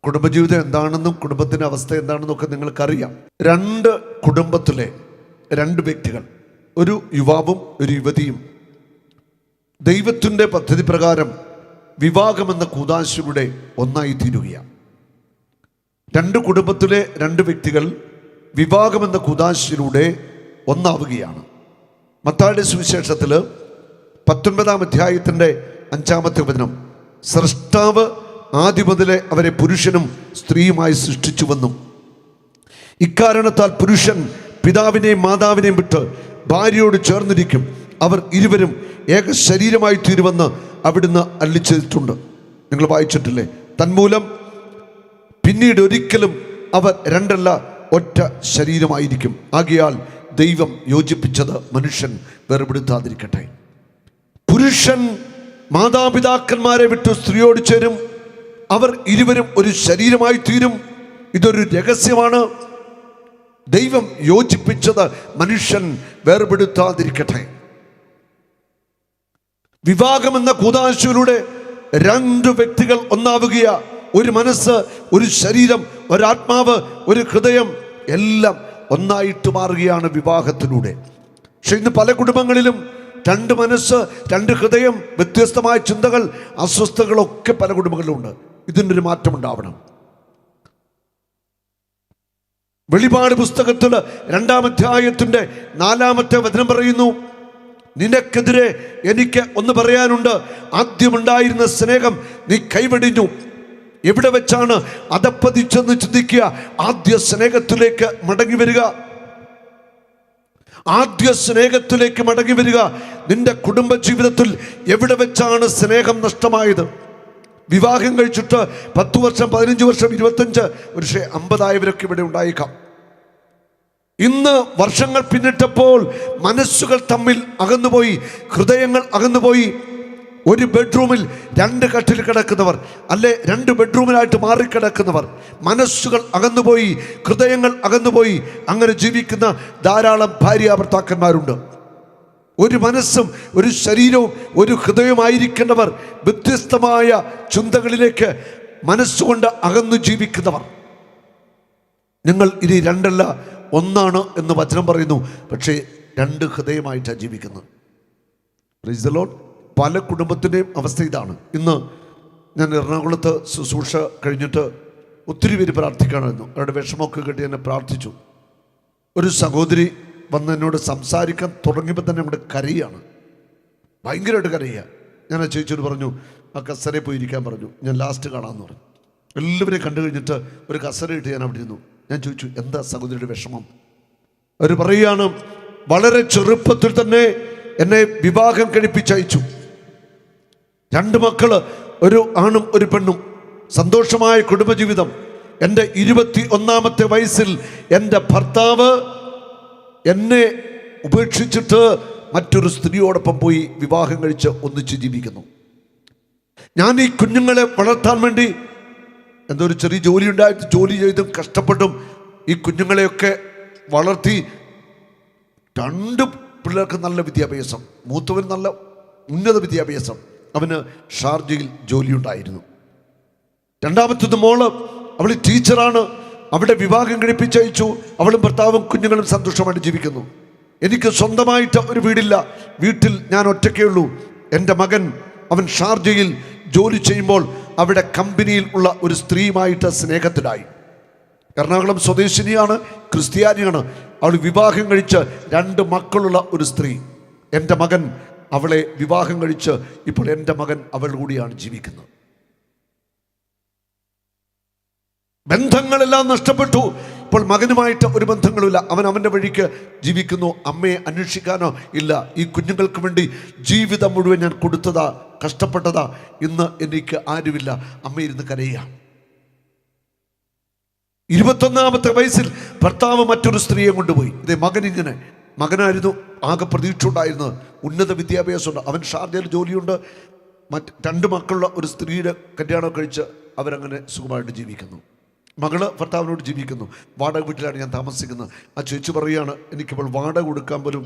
കുടുംബജീവിതം എന്താണെന്നും കുടുംബത്തിൻ്റെ അവസ്ഥ എന്താണെന്നും ഒക്കെ നിങ്ങൾക്കറിയാം. രണ്ട് കുടുംബത്തിലെ രണ്ട് വ്യക്തികൾ, ഒരു യുവാവും ഒരു യുവതിയും, ദൈവത്തിൻ്റെ പദ്ധതി പ്രകാരം വിവാഹമെന്ന കൂദാശയുടെ ഒന്നായി തീരുകയാണ്. രണ്ട് കുടുംബത്തിലെ രണ്ട് വ്യക്തികൾ വിവാഹമെന്ന കൂദാശയിലൂടെ ഒന്നാവുകയാണ്. മത്തായിയുടെ സുവിശേഷത്തിൽ 19-ാം അധ്യായത്തിൻ്റെ 5-ാമത്തെ വചനം, സ്രഷ്ടാവ് ആദ്യം മുതലേ അവരെ പുരുഷനും സ്ത്രീയുമായി സൃഷ്ടിച്ചുവെന്നും ഇക്കാരണത്താൽ പുരുഷൻ പിതാവിനെയും മാതാവിനെയും വിട്ട് ഭാര്യയോട് ചേർന്നിരിക്കും, അവർ ഇരുവരും ഏക ശരീരമായി തീരുമെന്ന് അവിടുന്ന് അരുളിച്ചെയ്തിട്ടുണ്ട്. നിങ്ങൾ വായിച്ചിട്ടില്ലേ? തന്മൂലം പിന്നീട് ഒരിക്കലും അവർ രണ്ടല്ല ഒറ്റ ശരീരമായിരിക്കും. ആകയാൽ ദൈവം യോജിപ്പിച്ചത് മനുഷ്യൻ വേർപെടുത്താതിരിക്കട്ടെ. പുരുഷൻ മാതാപിതാക്കന്മാരെ വിട്ടു സ്ത്രീയോട് ചേരും, അവർ ഇരുവരും ഒരു ശരീരമായി തീരും. ഇതൊരു രഹസ്യമാണ്. ദൈവം യോജിപ്പിച്ചത് മനുഷ്യൻ വേർപെടുത്താതിരിക്കട്ടെ. വിവാഹമെന്ന കൂദാശയിലൂടെ രണ്ട് വ്യക്തികൾ ഒന്നാവുകയാ. ഒരു മനസ്സ്, ഒരു ശരീരം, ഒരാത്മാവ്, ഒരു ഹൃദയം, എല്ലാം ഒന്നായിട്ട് മാറുകയാണ് വിവാഹത്തിലൂടെ. പക്ഷെ ഇന്ന് പല കുടുംബങ്ങളിലും രണ്ട് മനസ്സ്, രണ്ട് ഹൃദയം, വ്യത്യസ്തമായ ചിന്തകൾ, അസ്വസ്ഥതകളൊക്കെ പല കുടുംബങ്ങളിലുണ്ട്. ഇതിനൊരു മാറ്റം ഉണ്ടാവണം. വെളിപാട് പുസ്തകത്തിൽ 2-ാം അധ്യായത്തിൻ്റെ 4-ാമത്തെ വചനം പറയുന്നു, നിനക്കെതിരെ എനിക്ക് ഒന്ന് പറയാനുണ്ട്. ആദ്യമുണ്ടായിരുന്ന സ്നേഹം നീ കൈവെടിഞ്ഞു. എവിടെ വെച്ചാണ് അധപ്പതിച്ചെന്ന് ചിന്തിക്കുക. ആദ്യ സ്നേഹത്തിലേക്ക് മടങ്ങി വരിക. ആദ്യ സ്നേഹത്തിലേക്ക് മടങ്ങി വരിക. നിന്റെ കുടുംബജീവിതത്തിൽ എവിടെ വെച്ചാണ് സ്നേഹം നഷ്ടമായത്? വിവാഹം കഴിച്ചിട്ട് 10 വർഷം, 15 വർഷം, 25, പക്ഷേ 50 ആയവരൊക്കെ ഇവിടെ ഉണ്ടായേക്കാം. ഇന്ന് വർഷങ്ങൾ പിന്നിട്ടപ്പോൾ മനസ്സുകൾ തമ്മിൽ അകന്നുപോയി, ഹൃദയങ്ങൾ അകന്നുപോയി. ഒരു ബെഡ്റൂമിൽ 2 കട്ടിൽ കിടക്കുന്നവർ, അല്ലെ 2 ബെഡ്റൂമിലായിട്ട് മാറിക്കിടക്കുന്നവർ, മനസ്സുകൾ അകന്നുപോയി, ഹൃദയങ്ങൾ അകന്നുപോയി. അങ്ങനെ ജീവിക്കുന്ന ധാരാളം ഭാര്യാഭർത്താക്കന്മാരുണ്ട്. ഒരു മനസ്സും ഒരു ശരീരവും ഒരു ഹൃദയമായിരിക്കേണ്ടവർ വ്യത്യസ്തമായ ചിന്തകളിലേക്ക് മനസ്സുകൊണ്ട് അകന്നു ജീവിക്കുന്നവർ. നിങ്ങൾ ഇനി രണ്ടല്ല ഒന്നാണ് എന്ന് വചനം പറയുന്നു. പക്ഷേ 2 ഹൃദയമായിട്ടാണ് ജീവിക്കുന്നത്. Praise the Lord. പല കുടുംബത്തിൻ്റെയും അവസ്ഥ ഇതാണ്. ഇന്ന് ഞാൻ എറണാകുളത്ത് ശുശ്രൂഷ കഴിഞ്ഞിട്ട് ഒത്തിരി പേര് പ്രാർത്ഥിക്കണമായിരുന്നു. അവരുടെ വിഷമമൊക്കെ കിട്ടി എന്നെ പ്രാർത്ഥിച്ചു. ഒരു സഹോദരി വന്ന് എന്നോട് സംസാരിക്കാൻ തുടങ്ങിയപ്പോൾ തന്നെ നമ്മുടെ കരയാണ്, ഭയങ്കരമായിട്ട് കരയുക. ഞാൻ ആ ചേച്ചിയോട് പറഞ്ഞു, ആ കസരയിൽ പോയി ഇരിക്കാൻ പറഞ്ഞു. ഞാൻ ലാസ്റ്റ് കാണാമെന്ന് പറഞ്ഞു. എല്ലാവരെയും കണ്ടു കഴിഞ്ഞിട്ട് ഒരു കസര ഇട്ട് ഞാൻ അവിടെ ഇരുന്നു. ഞാൻ ചോദിച്ചു, എന്താ സഹോദരിയുടെ വിഷമം? അവർ പറയുകയാണ്, വളരെ ചെറുപ്പത്തിൽ തന്നെ എന്നെ വിവാഹം കഴിപ്പിച്ചയച്ചു. 2 മക്കള്, ഒരു ആണും ഒരു പെണ്ണും, സന്തോഷമായ കുടുംബജീവിതം. എൻ്റെ 21-ാമത്തെ വയസ്സിൽ എൻ്റെ ഭർത്താവ് എന്നെ ഉപേക്ഷിച്ചിട്ട് മറ്റൊരു സ്ത്രീയോടൊപ്പം പോയി വിവാഹം കഴിച്ച് ഒന്നിച്ച് ജീവിക്കുന്നു. ഞാൻ ഈ കുഞ്ഞുങ്ങളെ വളർത്താൻ വേണ്ടി എന്തോ ഒരു ചെറിയ ജോലി ഉണ്ടായിട്ട് ജോലി ചെയ്തും കഷ്ടപ്പെട്ടും ഈ കുഞ്ഞുങ്ങളെയൊക്കെ വളർത്തി. 2 പിള്ളേർക്ക് നല്ല വിദ്യാഭ്യാസം, മൂത്തവന് നല്ല ഉന്നത വിദ്യാഭ്യാസം, അവന് ഷാർജയിൽ ജോലിയുണ്ടായിരുന്നു. 2-ാമത്തത് മോള്, അവൾ ടീച്ചറാണ്. അവിടെ വിവാഹം കഴിപ്പിച്ചയച്ചു. അവളും ഭർത്താവും കുഞ്ഞുങ്ങളും സന്തോഷമായിട്ട് ജീവിക്കുന്നു. എനിക്ക് സ്വന്തമായിട്ട് ഒരു വീടില്ല, വീട്ടിൽ ഞാൻ ഒറ്റയ്ക്കേ ഉള്ളൂ. എൻ്റെ മകൻ, അവൻ ഷാർജയിൽ ജോലി ചെയ്യുമ്പോൾ അവിടെ കമ്പനിയിൽ ഉള്ള ഒരു സ്ത്രീയുമായിട്ട് സ്നേഹത്തിലായി. എറണാകുളം സ്വദേശിനിയാണ്, ക്രിസ്ത്യാനിയാണ്. അവൾ വിവാഹം കഴിച്ച് 2 മക്കളുള്ള ഒരു സ്ത്രീ. എൻ്റെ മകൻ അവളെ വിവാഹം കഴിച്ച് ഇപ്പോൾ എൻ്റെ മകൻ അവൾ കൂടിയാണ് ജീവിക്കുന്നത്. ബന്ധങ്ങളെല്ലാം നഷ്ടപ്പെട്ടു. ഇപ്പോൾ മകനുമായിട്ട് ഒരു ബന്ധങ്ങളുമില്ല. അവൻ അവൻ്റെ വഴിക്ക് ജീവിക്കുന്നു. അമ്മയെ അന്വേഷിക്കാനോ ഇല്ല. ഈ കുഞ്ഞുങ്ങൾക്ക് വേണ്ടി ജീവിതം മുഴുവൻ ഞാൻ കൊടുത്തതാ, കഷ്ടപ്പെട്ടതാ. ഇന്ന് എനിക്ക് ആരുമില്ല. അമ്മയിരുന്ന് കരയുക. 21-ാമത്തെ വയസ്സിൽ ഭർത്താവ് മറ്റൊരു സ്ത്രീയെ കൊണ്ടുപോയി. ഇതേ മകനിങ്ങനെ, മകനായിരുന്നു ആകെ പ്രതീക്ഷ ഉണ്ടായിരുന്നത്, ഉന്നത വിദ്യാഭ്യാസമുണ്ട്, അവൻ ഷാർജയിൽ ജോലിയുണ്ട്, 2 മക്കളുള്ള ഒരു സ്ത്രീയുടെ കല്യാണം കഴിച്ച് അവരങ്ങനെ സുഖമായിട്ട് ജീവിക്കുന്നു. മകള് ഭർത്താവിനോട് ജീവിക്കുന്നു. വാടക വീട്ടിലാണ് ഞാൻ താമസിക്കുന്നത്. ആ ചേച്ചി പറയുകയാണ്, എനിക്കിപ്പോൾ വാടക കൊടുക്കാൻ പോലും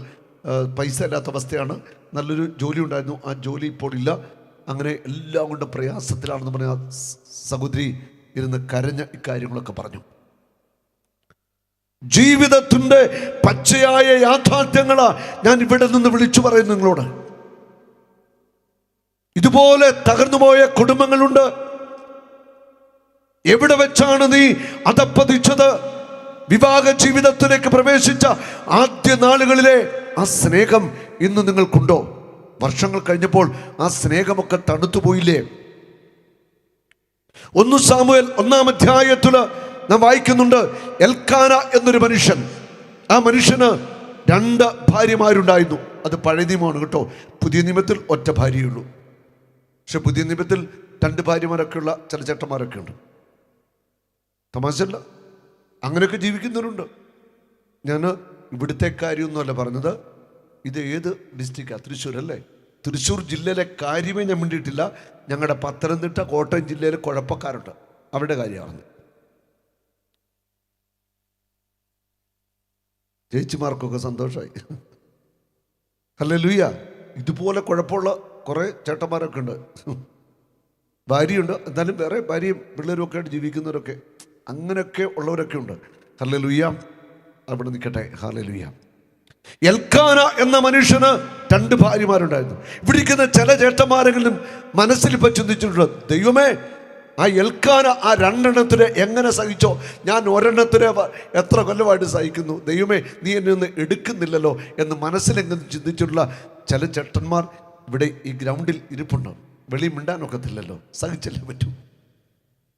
പൈസ ഇല്ലാത്ത അവസ്ഥയാണ്. നല്ലൊരു ജോലി ഉണ്ടായിരുന്നു, ആ ജോലി ഇപ്പോൾ ഇല്ല. അങ്ങനെ എല്ലാം കൊണ്ട് പ്രയാസത്തിലാണെന്ന് പറഞ്ഞ സഹോദരി ഇരുന്ന് കരഞ്ഞ ഇക്കാര്യങ്ങളൊക്കെ പറഞ്ഞു. ജീവിതത്തിൻ്റെ പച്ചയായ യാഥാർത്ഥ്യങ്ങളാ ഞാൻ ഇവിടെ നിന്ന് വിളിച്ചു പറയുന്നു നിങ്ങളോട്. ഇതുപോലെ തകർന്നുപോയ കുടുംബങ്ങളുണ്ട്. എവിടെ വെച്ചാണ് നീ അധപ്പതിച്ചത്? വിവാഹ ജീവിതത്തിലേക്ക് പ്രവേശിച്ച ആദ്യ നാളുകളിലെ ആ സ്നേഹം ഇന്ന് നിങ്ങൾക്കുണ്ടോ? വർഷങ്ങൾ കഴിഞ്ഞപ്പോൾ ആ സ്നേഹമൊക്കെ തണുത്തുപോയില്ലേ? 1 സാമുവേൽ 1-ാം അധ്യായത്തിൽ നാം വായിക്കുന്നുണ്ട്, എൽക്കാന എന്നൊരു മനുഷ്യൻ. ആ മനുഷ്യന് 2 ഭാര്യമാരുണ്ടായിരുന്നു. അത് പഴയ നിയമമാണ് കേട്ടോ. പുതിയ നിയമത്തിൽ ഒറ്റ ഭാര്യയുള്ളൂ. പക്ഷെ പുതിയ നിയമത്തിൽ 2 ഭാര്യമാരൊക്കെയുള്ള ചില ചേട്ടന്മാരൊക്കെ ഉണ്ട്. തമാശല്ല, അങ്ങനെയൊക്കെ ജീവിക്കുന്നവരുണ്ട്. ഞാൻ ഇവിടുത്തെ കാര്യമൊന്നുമല്ല പറഞ്ഞത്. ഇത് ഏത് ഡിസ്ട്രിക്റ്റാണ്? തൃശ്ശൂർ അല്ലേ? തൃശ്ശൂർ ജില്ലയിലെ കാര്യമേ ഞാൻ മിണ്ടിയിട്ടില്ല. ഞങ്ങളുടെ പത്തനംതിട്ട, കോട്ടയം ജില്ലയിലെ കുഴപ്പക്കാരുണ്ട്, അവരുടെ കാര്യമാണ്. ചേച്ചിമാർക്കൊക്കെ സന്തോഷമായി. ഹല്ലേലൂയ. ഇതുപോലെ കുഴപ്പമുള്ള കുറേ ചേട്ടന്മാരൊക്കെ ഉണ്ട്. ഭാര്യയുണ്ട്, എന്നാലും വേറെ ഭാര്യയും പിള്ളേരും ഒക്കെ ആയിട്ട് ജീവിക്കുന്നവരൊക്കെ, അങ്ങനെയൊക്കെ ഉള്ളവരൊക്കെ ഉണ്ട്. ഹല്ലേലൂയ. അവിടെ നിൽക്കട്ടെ. ഹല്ലേലൂയ. എൽക്കാന എന്ന മനുഷ്യന് 2 ഭാര്യമാരുണ്ടായിരുന്നു. ഇവിടെ ഇരിക്കുന്ന ചില ചേട്ടന്മാരെങ്കിലും മനസ്സിൽ ഇപ്പം ചിന്തിച്ചിട്ടുണ്ട്, ദൈവമേ, ആ എൽക്കാന ആ 2 എണ്ണത്തിനെ എങ്ങനെ സഹിച്ചോ? ഞാൻ 1 എണ്ണത്തിനെ എത്ര കൊല്ലമായിട്ട് സഹിക്കുന്നു. ദൈവമേ, നീ എന്നെ ഒന്ന് എടുക്കുന്നില്ലല്ലോ എന്ന് മനസ്സിലെങ്ങനെ ചിന്തിച്ചിട്ടുള്ള ചില ചേട്ടന്മാർ ഇവിടെ ഈ ഗ്രൗണ്ടിൽ ഇരിപ്പുണ്ട്. വെളി മിണ്ടാനൊക്കത്തില്ലല്ലോ, സഹിച്ചല്ലേ പറ്റൂ.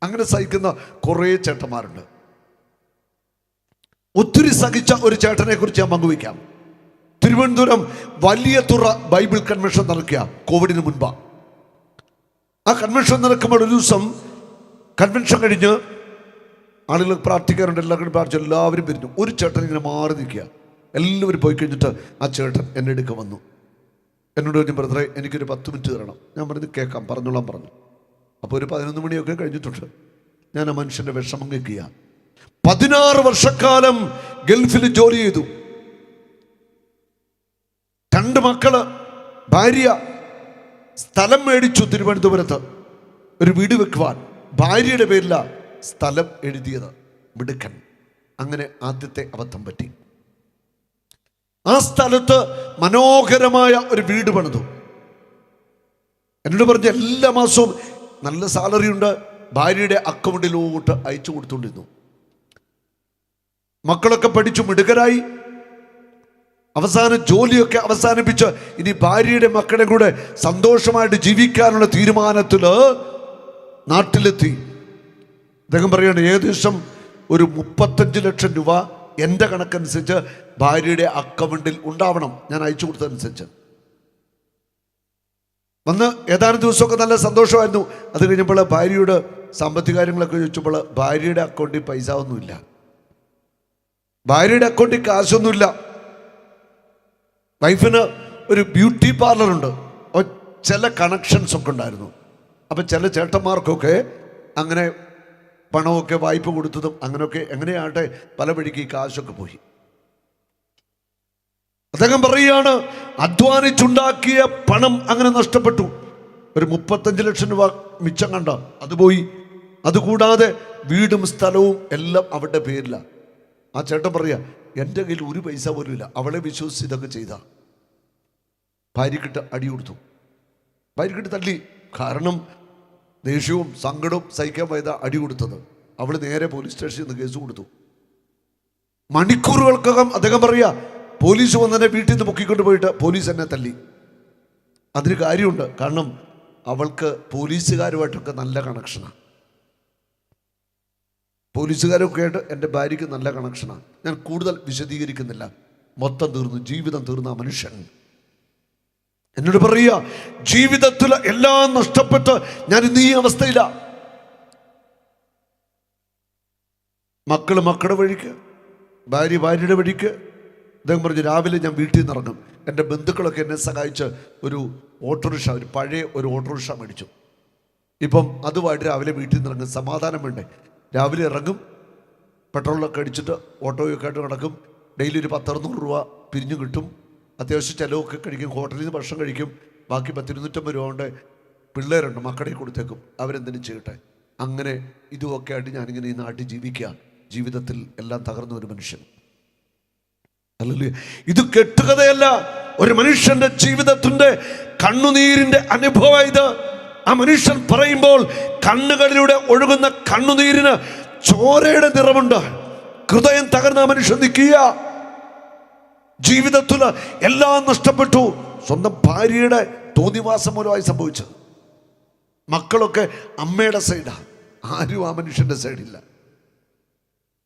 അങ്ങനെ സഹിക്കുന്ന കുറേ ചേട്ടന്മാരുണ്ട്. ഒത്തിരി സഹിച്ച ഒരു ചേട്ടനെ കുറിച്ച് ഞാൻ പങ്കുവയ്ക്കാം. തിരുവനന്തപുരം വലിയ തുറ ബൈബിൾ കൺവെൻഷൻ നടക്കുക കോവിഡിന് മുൻപ്. ആ കൺവെൻഷൻ നടക്കുമ്പോൾ ഒരു ദിവസം കൺവെൻഷൻ കഴിഞ്ഞ് ആളുകൾ പ്രാർത്ഥിക്കാറുണ്ട്, എല്ലാവരും പ്രാർത്ഥിച്ചു, എല്ലാവരും വരുന്നു. ഒരു ചേട്ടൻ ഇങ്ങനെ മാറി നിൽക്കുക. എല്ലാവരും പോയി കഴിഞ്ഞിട്ട് ആ ചേട്ടൻ എൻ്റെ അടുക്ക വന്നു. എന്നോട് പറഞ്ഞു, ബ്രദറെ, എനിക്കൊരു 10 മിനിറ്റ് തരണം. ഞാൻ പറഞ്ഞു, കേൾക്കാം, പറഞ്ഞോളാം പറഞ്ഞു. അപ്പോൾ ഒരു 11 മണിയൊക്കെ കഴിഞ്ഞിട്ടുണ്ട്. ഞാൻ ആ മനുഷ്യൻ്റെ വിഷമം കേൾക്കുക. 16 വർഷക്കാലം ഗൾഫിൽ ജോലി ചെയ്തു. 2 മക്കള്, ഭാര്യ. സ്ഥലം മേടിച്ചു തിരുവനന്തപുരത്ത് ഒരു വീട് വെക്കുവാൻ. ഭാര്യയുടെ പേരില സ്ഥലം എഴുതിയത്. മിടുക്കൻ. അങ്ങനെ ആദ്യത്തെ അബദ്ധം പറ്റി. ആ സ്ഥലത്ത് മനോഹരമായ ഒരു വീട് പണിതു. എന്നോട് പറഞ്ഞ എല്ലാ മാസവും നല്ല സാലറി ഉണ്ട്. ഭാര്യയുടെ അക്കൗണ്ടിലോട്ട് അയച്ചു കൊടുത്തുകൊണ്ടിരുന്നു. മക്കളൊക്കെ പഠിച്ചു മിടുക്കരായി. അവസാനം ജോലിയൊക്കെ അവസാനിപ്പിച്ച് ഇനി ഭാര്യയുടെ മക്കളുടെ കൂടെ സന്തോഷമായിട്ട് ജീവിക്കാനുള്ള തീരുമാനത്തിൽ നാട്ടിലെത്തി. അദ്ദേഹം പറയാണ്, ഏകദേശം ഒരു 35 ലക്ഷം രൂപ എൻ്റെ കണക്കനുസരിച്ച് ഭാര്യയുടെ അക്കൗണ്ടിൽ ഉണ്ടാവണം, ഞാൻ അയച്ചു കൊടുത്തതനുസരിച്ച്. വന്ന് ഏതാനും ദിവസമൊക്കെ നല്ല സന്തോഷമായിരുന്നു. അത് കഴിഞ്ഞപ്പോൾ ഭാര്യയുടെ സാമ്പത്തിക കാര്യങ്ങളൊക്കെ ചോദിച്ചപ്പോൾ ഭാര്യയുടെ അക്കൗണ്ടിൽ പൈസ ഒന്നുമില്ല. ഭാര്യയുടെ അക്കൗണ്ടിൽ കാശൊന്നുമില്ല. വൈഫിന് ഒരു ബ്യൂട്ടി പാർലറുണ്ട്. ചില കണക്ഷൻസ് ഒക്കെ ഉണ്ടായിരുന്നു. അപ്പം ചില ചേട്ടന്മാർക്കൊക്കെ അങ്ങനെ പണമൊക്കെ വായ്പ കൊടുത്തതും അങ്ങനെയൊക്കെ എങ്ങനെയാട്ടെ പല വഴിക്ക് ഈ കാശൊക്കെ പോയി. അദ്ദേഹം പറയുകയാണ്, അധ്വാനിച്ചുണ്ടാക്കിയ പണം അങ്ങനെ നഷ്ടപ്പെട്ടു. ഒരു 35 ലക്ഷം രൂപ മിച്ചം കണ്ട അത് പോയി. അതുകൂടാതെ വീടും സ്ഥലവും എല്ലാം അവരുടെ പേരിലാണ്. ആ ചേട്ടൻ പറയുക, എൻ്റെ കയ്യിൽ ഒരു പൈസ പോലും ഇല്ല. അവളെ വിശ്വസിച്ച് ഇതൊക്കെ ചെയ്ത ഭാര്യക്കിട്ട് അടി കൊടുത്തു. ഭാര്യക്കിട്ട് തല്ലി. കാരണം ദേഷ്യവും സങ്കടവും സഹിക്കാൻ പോയതാ അടി കൊടുത്തത്. അവൾ നേരെ പോലീസ് സ്റ്റേഷനിൽ നിന്ന് കേസ് കൊടുത്തു. മണിക്കൂറുകൾക്കകം അദ്ദേഹം പറയുക, പോലീസ് വന്നെ വീട്ടിൽ നിന്ന് പൊക്കിക്കൊണ്ട് പോയിട്ട് പോലീസ് എന്നെ തല്ലി. അതിന് കാര്യമുണ്ട്. കാരണം അവൾക്ക് പോലീസുകാരുമായിട്ടൊക്കെ നല്ല കണക്ഷനാണ്. പോലീസുകാരൊക്കെ ആയിട്ട് എൻ്റെ ഭാര്യയ്ക്ക് നല്ല കണക്ഷനാണ്. ഞാൻ കൂടുതൽ വിശദീകരിക്കുന്നില്ല. മൊത്തം തീർന്നു, ജീവിതം തീർന്ന ആ മനുഷ്യൻ എന്നോട് പറയുക, ജീവിതത്തിൽ എല്ലാം നഷ്ടപ്പെട്ട് ഞാൻ ഇന്ന് ഈ അവസ്ഥയിലാണ്. മക്കള് മക്കളുടെ വഴിക്ക്, ഭാര്യ ഭാര്യയുടെ വഴിക്ക്. അദ്ദേഹം പറഞ്ഞു, രാവിലെ ഞാൻ വീട്ടിൽ നിന്ന് ഇറങ്ങും. എൻ്റെ ബന്ധുക്കളൊക്കെ എന്നെ സഹായിച്ച് ഒരു ഓട്ടോറിക്ഷ, ഒരു പഴയ ഒരു ഓട്ടോറിക്ഷ മേടിച്ചു. ഇപ്പം അതുമായിട്ട് രാവിലെ വീട്ടിൽ നിന്ന് ഇറങ്ങും. സമാധാനം വേണ്ടേ? രാവിലെ ഇറങ്ങും, പെട്രോളൊക്കെ അടിച്ചിട്ട് ഓട്ടോയൊക്കെ ആയിട്ട് നടക്കും. ഡെയിലി ഒരു 10-600 രൂപ പിരിഞ്ഞു കിട്ടും. അത്യാവശ്യം ചിലവൊക്കെ കഴിക്കും. ഹോട്ടലിൽ നിന്ന് ഭക്ഷണം കഴിക്കും. ബാക്കി 100-250 രൂപ കൊണ്ട് പിള്ളേരുണ്ട്, മക്കളെ കൊടുത്തേക്കും. അവരെന്തെങ്കിലും ചെയ്യട്ടെ. അങ്ങനെ ഇതുമൊക്കെ ആയിട്ട് ഞാനിങ്ങനെ ഈ നാട്ടിൽ ജീവിക്കുക. ജീവിതത്തിൽ എല്ലാം തകർന്ന ഒരു മനുഷ്യൻ. അല്ലല്ലോ, ഇത് കെട്ടുകഥയല്ല. ഒരു മനുഷ്യന്റെ ജീവിതത്തിന്റെ കണ്ണുനീരിന്റെ അനുഭവം ഇത്. ആ മനുഷ്യൻ പറയുമ്പോൾ കണ്ണുകളിലൂടെ ഒഴുകുന്ന കണ്ണുനീരിന് ചോരയുടെ നിറമുണ്ട്. ഹൃദയം തകർന്ന മനുഷ്യൻ നിൽക്കുക. ജീവിതത്തിൽ എല്ലാം നഷ്ടപ്പെട്ടു. സ്വന്തം ഭാര്യയുടെ തോന്നിവാസം മൂലമായി സംഭവിച്ചത്. മക്കളൊക്കെ അമ്മയുടെ സൈഡാ, ആരും ആ മനുഷ്യന്റെ സൈഡില്ല.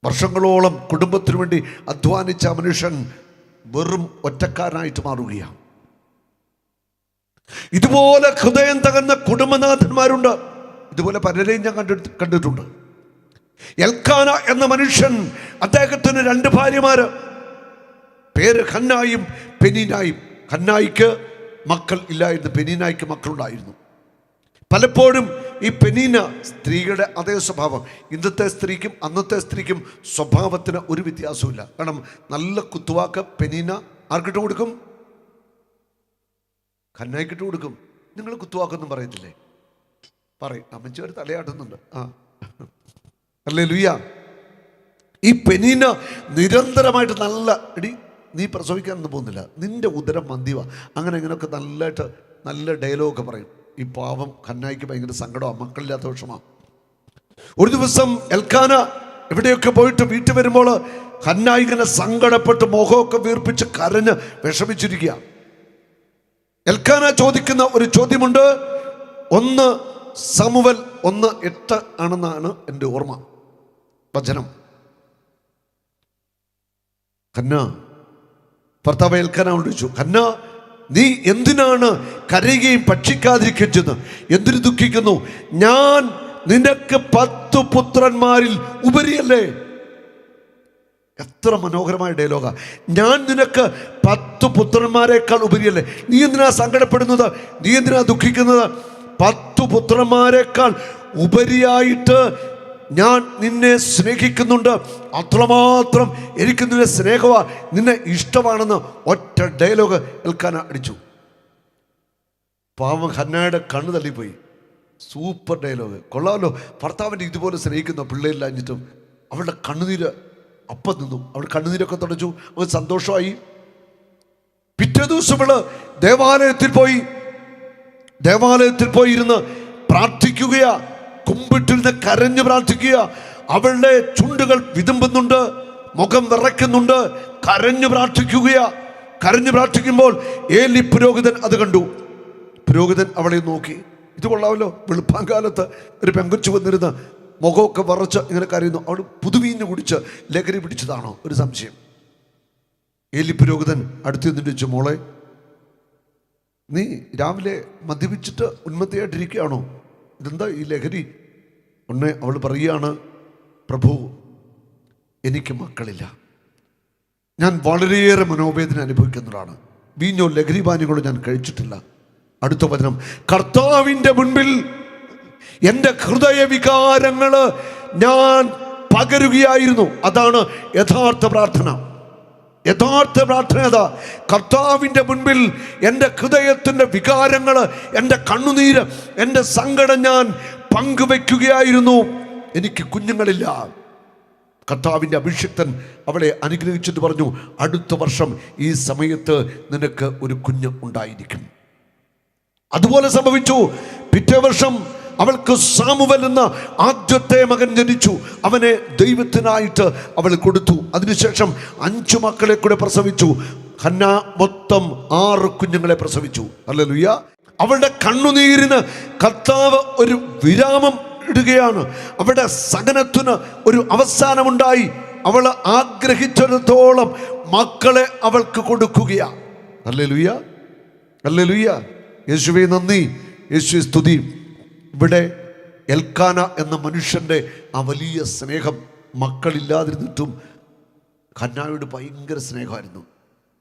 വർഷങ്ങളോളം കുടുംബത്തിനു വേണ്ടി അധ്വാനിച്ച മനുഷ്യൻ വെറും ഒറ്റക്കാരനായിട്ട് മാറുകയാണ്. ഇതുപോലെ ഹൃദയം തകർന്ന കുടുംബനാഥന്മാരുണ്ട്. ഇതുപോലെ പലരെയും ഞാൻ കണ്ടിട്ടുണ്ട്. എൽക്കാന എന്ന മനുഷ്യൻ, അദ്ദേഹത്തിന് 2 ഭാര്യമാര്, പേര് ഹന്നായും പെനീനായും. ഹന്നായിക്ക് മക്കൾ ഇല്ലായിരുന്നു, പെനീനായിക്ക് മക്കളുണ്ടായിരുന്നു. പലപ്പോഴും ഈ പെനീന സ്ത്രീയുടെ അതേ സ്വഭാവം. ഇന്നത്തെ സ്ത്രീക്കും അന്നത്തെ സ്ത്രീക്കും സ്വഭാവത്തിന് ഒരു വ്യത്യാസമില്ല. കാരണം നല്ല കുത്തുവാക്ക് പെനീന ആർക്കിട്ട് കൊടുക്കും? ഹന്നായിക്കിട്ട് കൊടുക്കും. നിങ്ങൾ കുത്തുവാക്കൊന്നും പറയത്തില്ലേ? പറയും. അമ്മച്ചി ഒരു തലയാട്ടുന്നുണ്ട്. ഹല്ലേലൂയ. ഈ പെനീന നിരന്തരമായിട്ട് നല്ല എടി നീ പ്രസവിക്കാനൊന്നും പോകുന്നില്ല, നിന്റെ ഉദരം മന്ദിവ, അങ്ങനെ ഇങ്ങനെയൊക്കെ നല്ലതായിട്ട് നല്ല ഡയലോഗൊക്കെ പറയും. ഈ പാവം ഹന്നായിക്ക് ഭയങ്കര സങ്കടമാണ്, മക്കളില്ലാത്ത വിഷമാണ്. ഒരു ദിവസം എൽക്കാന എവിടെയൊക്കെ പോയിട്ട് വീട്ടിൽ വരുമ്പോൾ ഹന്നായി ഇങ്ങനെ സങ്കടപ്പെട്ട് മുഖമൊക്കെ വീർപ്പിച്ച് കരഞ്ഞ് വിഷമിച്ചിരിക്കുക. എൽക്കാന ചോദിക്കുന്ന ഒരു ചോദ്യമുണ്ട്. 1 സമൂവേൽ 1:8 ആണെന്നാണ് എൻ്റെ ഓർമ്മ വചനം. ഹന്ന ഭർത്താവ് എൽക്കാനോട് ചോദിച്ചു, ഹന്ന നീ എന്തിനാണ് കരയുകയും ഭക്ഷിക്കാതിരിക്കുകയും ചെയ്യുന്നത്? എന്തിനു ദുഃഖിക്കുന്നു? ഞാൻ നിനക്ക് 10 പുത്രന്മാരിൽ ഉപരിയല്ലേ. എത്ര മനോഹരമായ ഡയലോഗാ. ഞാൻ നിനക്ക് 10 പുത്രന്മാരെക്കാൾ ഉപരിയല്ലേ. നീ എന്തിനാ സങ്കടപ്പെടുന്നത്? നീ എന്തിനാ ദുഃഖിക്കുന്നത്? 10 പുത്രന്മാരെക്കാൾ ഉപരിയായിട്ട് ഞാൻ നിന്നെ സ്നേഹിക്കുന്നുണ്ട്. അത്രമാത്രം എനിക്ക് നിന്നെ സ്നേഹമാ, നിന്നെ ഇഷ്ടമാണെന്ന് ഒറ്റ ഡയലോഗ് എൽക്കാന അടിച്ചു. പാവം ഹന്നായുടെ കണ്ണ് തള്ളിപ്പോയി. സൂപ്പർ ഡയലോഗ്, കൊള്ളാമല്ലോ. ഭർത്താവിൻ്റെ ഇതുപോലെ സ്നേഹിക്കുന്ന പിള്ളേരില്ലാഞ്ഞിട്ടും അവളുടെ കണ്ണുനീര് അപ്പം നിന്നു. അവൾ കണ്ണുനീരൊക്കെ തുടച്ചു. അവൾ സന്തോഷമായി. പിറ്റേ ദിവസം അവള് ദേവാലയത്തിൽ പോയി ഇരുന്ന് പ്രാർത്ഥിക്കുകയാ. കുമ്പിട്ടിരുന്ന് കരഞ്ഞു പ്രാർത്ഥിക്കുക. അവളുടെ ചുണ്ടുകൾ വിതുമ്പുന്നുണ്ട്, മുഖം വിറയ്ക്കുന്നുണ്ട്. കരഞ്ഞു പ്രാർത്ഥിക്കുമ്പോൾ ഏലി പുരോഹിതൻ അത് കണ്ടു. പുരോഹിതൻ അവളെ നോക്കി. ഇത് കൊള്ളാമല്ലോ, വെളുപ്പാങ്കാലത്ത് ഒരു പെങ്കൊച്ചു വന്നിരുന്ന് മുഖമൊക്കെ വിറച്ച് ഇങ്ങനെ കരയുന്നു. അവൾ പുതുവീഞ്ഞ് കുടിച്ച് ലഹരി പിടിച്ചതാണോ? ഒരു സംശയം. ഏലി പുരോഹിതൻ അടുത്ത് നിന്നിട്ട് ചോദിച്ചു, മോളെ നീ രാവിലെ മദ്യപിച്ചിട്ട് ഉന്മത്തയായിട്ടിരിക്കുകയാണോ? ഇതെന്താ ഈ ലഹരി? ഉടനെ അവൾ പറയുകയാണ്, പ്രഭു എനിക്ക് മക്കളില്ല, ഞാൻ വളരെയേറെ മനോവേദന അനുഭവിക്കുന്നതാണ്. വീഞ്ഞോ ലഹരി പാനീയങ്ങളോ ഞാൻ കഴിച്ചിട്ടില്ല. അടുത്ത വചനം, കർത്താവിൻ്റെ മുൻപിൽ എൻ്റെ ഹൃദയവികാരങ്ങൾ ഞാൻ പകരുകയായിരുന്നു. അതാണ് യഥാർത്ഥ പ്രാർത്ഥന. യഥാർത്ഥ പ്രാർത്ഥന അതാ. കർത്താവിൻ്റെ മുൻപിൽ എൻ്റെ ഹൃദയത്തിൻ്റെ വികാരങ്ങൾ, എൻ്റെ കണ്ണുനീര്, എൻ്റെ സങ്കടം ഞാൻ പങ്കുവെക്കുകയായിരുന്നു. എനിക്ക് കുഞ്ഞുങ്ങളില്ല. കർത്താവിൻ്റെ അഭിഷിക്തൻ അവളെ അനുഗ്രഹിച്ചിട്ട് പറഞ്ഞു, അടുത്ത വർഷം ഈ സമയത്ത് നിനക്ക് ഒരു കുഞ്ഞ് ഉണ്ടായിരിക്കും. അതുപോലെ സംഭവിച്ചു. പിറ്റേ വർഷം അവൾക്ക് സാമുവേൽ എന്ന ആദ്യത്തെ മകൻ ജനിച്ചു. അവനെ ദൈവത്തിനായിട്ട് അവൾ കൊടുത്തു. അതിനുശേഷം 5 മക്കളെ കൂടെ പ്രസവിച്ചു. ഹന്ന മൊത്തം 6 കുഞ്ഞുങ്ങളെ പ്രസവിച്ചു. ഹല്ലേലൂയ. അവളുടെ കണ്ണുനീരിന് കർത്താവ് ഒരു വിരാമം ഇടുകയാണ്. അവളുടെ സഹനത്തിന് ഒരു അവസാനമുണ്ടായി. അവൾ ആഗ്രഹിച്ചിടത്തോളം മക്കളെ അവൾക്ക് കൊടുക്കുകയാണ്. Hallelujah, hallelujah. യേശുവേ നന്ദി, യേശുവേ സ്തുതി. ഇവിടെ എൽക്കാന എന്ന മനുഷ്യൻ്റെ ആ വലിയ സ്നേഹം, മക്കളില്ലാതിരുന്നിട്ടും ഹന്നായോട് ഭയങ്കര സ്നേഹമായിരുന്നു.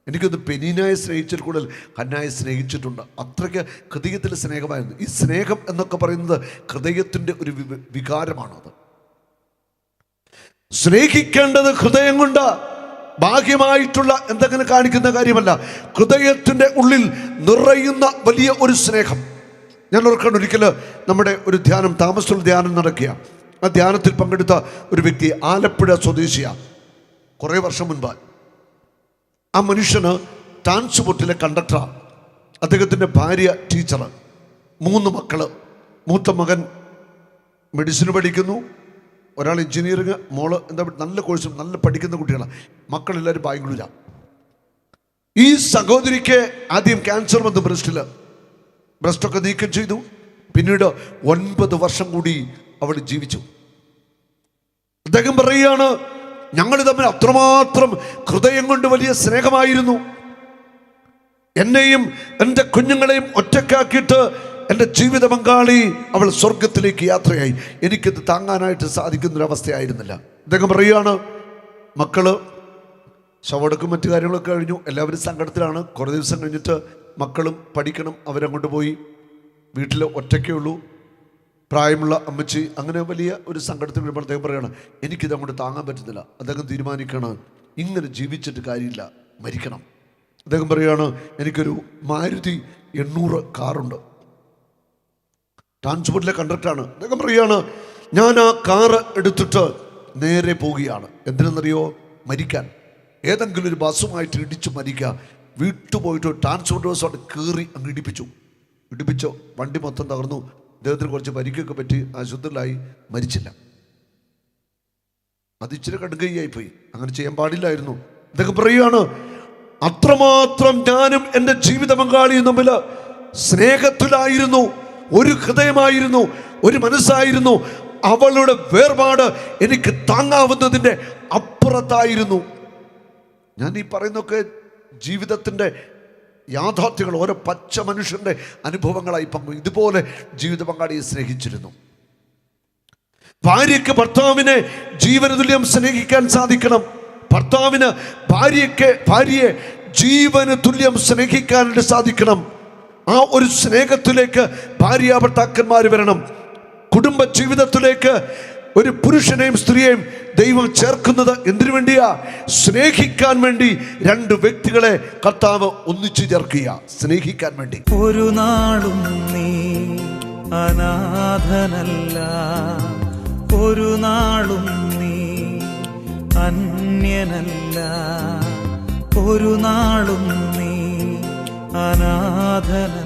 എനിക്കൊന്ന് പെനീനായെ സ്നേഹിച്ചിട്ട് കൂടുതൽ ഹന്നായെ സ്നേഹിച്ചിട്ടുണ്ട്. അത്രയ്ക്ക് ഹൃദയത്തിൽ സ്നേഹമായിരുന്നു. ഈ സ്നേഹം എന്നൊക്കെ പറയുന്നത് ഹൃദയത്തിൻ്റെ ഒരു വികാരമാണത്. സ്നേഹിക്കേണ്ടത് ഹൃദയം കൊണ്ട്, ബാഹ്യമായിട്ടുള്ള എന്തെങ്കിലും കാണിക്കുന്ന കാര്യമല്ല. ഹൃദയത്തിൻ്റെ ഉള്ളിൽ നിറയുന്ന വലിയ ഒരു സ്നേഹം. ഞാൻ ഓർക്കണം, ഒരിക്കൽ നമ്മുടെ ഒരു ധ്യാനം, താമസമുള്ള ധ്യാനം നടക്കുക. ആ ധ്യാനത്തിൽ പങ്കെടുത്ത ഒരു വ്യക്തി ആലപ്പുഴ സ്വദേശിയാണ്. കുറേ വർഷം മുൻപ് ആ മനുഷ്യന് ട്രാൻസ്പോർട്ടിലെ കണ്ടക്ടറാണ്. അദ്ദേഹത്തിൻ്റെ ഭാര്യ ടീച്ചർ, 3 മക്കൾ. മൂത്ത മകൻ മെഡിസിന് പഠിക്കുന്നു, ഒരാൾ എഞ്ചിനീയറിങ്, മോള് നല്ല കോഴ്സും നല്ല പഠിക്കുന്ന കുട്ടികളാണ്. മക്കളെല്ലാവരും ബാംഗ്ലൂരാണ്. ഈ സഹോദരിക്ക് ആദ്യം ക്യാൻസർ വന്നു ബ്രസ്റ്റിൽ. ബ്രസ്റ്റൊക്കെ നീക്കം ചെയ്തു. പിന്നീട് 9 വർഷം കൂടി അവൾ ജീവിച്ചു. അദ്ദേഹം പറയുകയാണ്, ഞങ്ങൾ തമ്മിൽ അത്രമാത്രം ഹൃദയം കൊണ്ട് വലിയ സ്നേഹമായിരുന്നു. എന്നെയും എൻ്റെ കുഞ്ഞുങ്ങളെയും ഒറ്റക്കാക്കിയിട്ട് എൻ്റെ ജീവിത പങ്കാളി അവൾ സ്വർഗത്തിലേക്ക് യാത്രയായി. എനിക്കത് താങ്ങാനായിട്ട് സാധിക്കുന്നൊരവസ്ഥയായിരുന്നില്ല. അദ്ദേഹം പറയുകയാണ്, മക്കള് ശവടക്കും മറ്റു കാര്യങ്ങളൊക്കെ കഴിഞ്ഞു, എല്ലാവരും സങ്കടത്തിലാണ്. കുറേ ദിവസം കഴിഞ്ഞിട്ട് മക്കളും പഠിക്കണം, അവരങ്ങോട്ട് പോയി. വീട്ടിൽ ഒറ്റയ്ക്കേ ഉള്ളൂ, പ്രായമുള്ള അമ്മച്ചി. അങ്ങനെ വലിയ ഒരു സങ്കടത്തിൽ വരുമ്പോൾ അദ്ദേഹം പറയുകയാണ്, എനിക്കിത് അങ്ങോട്ട് താങ്ങാൻ പറ്റുന്നില്ല. അദ്ദേഹം തീരുമാനിക്കണം, ഇങ്ങനെ ജീവിച്ചിട്ട് കാര്യമില്ല, മരിക്കണം. അദ്ദേഹം പറയുകയാണ്, എനിക്കൊരു മാരുതി 800 കാറുണ്ട്, ട്രാൻസ്പോർട്ടിലെ കണ്ടക്ടറാണ്. അദ്ദേഹം പറയുകയാണ്, ഞാൻ ആ കാറ് എടുത്തിട്ട് നേരെ പോവുകയാണ്. എന്തിനെന്നറിയോ? മരിക്കാൻ. ഏതെങ്കിലും ഒരു ബസ്സുമായിട്ട് ഇടിച്ചു മരിക്കുക. വീട്ടുപോയിട്ട് ട്രാൻസ്പോർട്ട് ബസ്സോട്ട് കയറി അങ്ങ് ഇടിപ്പിച്ചോ വണ്ടി മൊത്തം തകർന്നു. അദ്ദേഹത്തിന് കുറച്ച് പരിക്കൊക്കെ പറ്റി ആശുപത്രിയിലായി, മരിച്ചില്ല. അത് ഇച്ചിരി കടുകയായിപ്പോയി, അങ്ങനെ ചെയ്യാൻ പാടില്ലായിരുന്നു. അദ്ദേഹം പറയുകയാണ്, അത്രമാത്രം ഞാനും എൻ്റെ ജീവിത പങ്കാളിയും തമ്മിൽ സ്നേഹത്തിലായിരുന്നു, ഒരു ഹൃദയമായിരുന്നു, ഒരു മനസ്സായിരുന്നു. അവളുടെ വേർപാട് എനിക്ക് താങ്ങാവുന്നതിൻ്റെ അപ്പുറത്തായിരുന്നു. ഞാൻ ഈ പറയുന്നൊക്കെ ജീവിതത്തിൻ്റെ യാഥാർത്ഥ്യങ്ങൾ, ഓരോ പച്ച മനുഷ്യൻ്റെ അനുഭവങ്ങളായി പങ്കു. ഇതുപോലെ ജീവിത പങ്കാളിയെ സ്നേഹിച്ചിരുന്നു. ഭാര്യയ്ക്ക് ഭർത്താവിനെ ജീവന തുല്യം സ്നേഹിക്കാൻ സാധിക്കണം. ഭർത്താവിന് ഭാര്യയെ ജീവന തുല്യം സ്നേഹിക്കാനായിട്ട് സാധിക്കണം. ആ ഒരു സ്നേഹത്തിലേക്ക് ഭാര്യ ഭർത്താക്കന്മാർ വരണം. കുടുംബ ജീവിതത്തിലേക്ക് ഒരു പുരുഷനെയും സ്ത്രീയെയും ദൈവം ചേർക്കുന്നത് എന്തിനു വേണ്ടിയാ? സ്നേഹിക്കാൻ വേണ്ടി. 2 വ്യക്തികളെ കർത്താവ് ഒന്നിച്ചു ചേർക്കുക, സ്നേഹിക്കാൻ വേണ്ടി. ഒരു നാളും നീ അനാഥനല്ല, ഒരു നാളും നീ അന്യനല്ല, ഒരു നാളും നീ അനാഥനല്ല.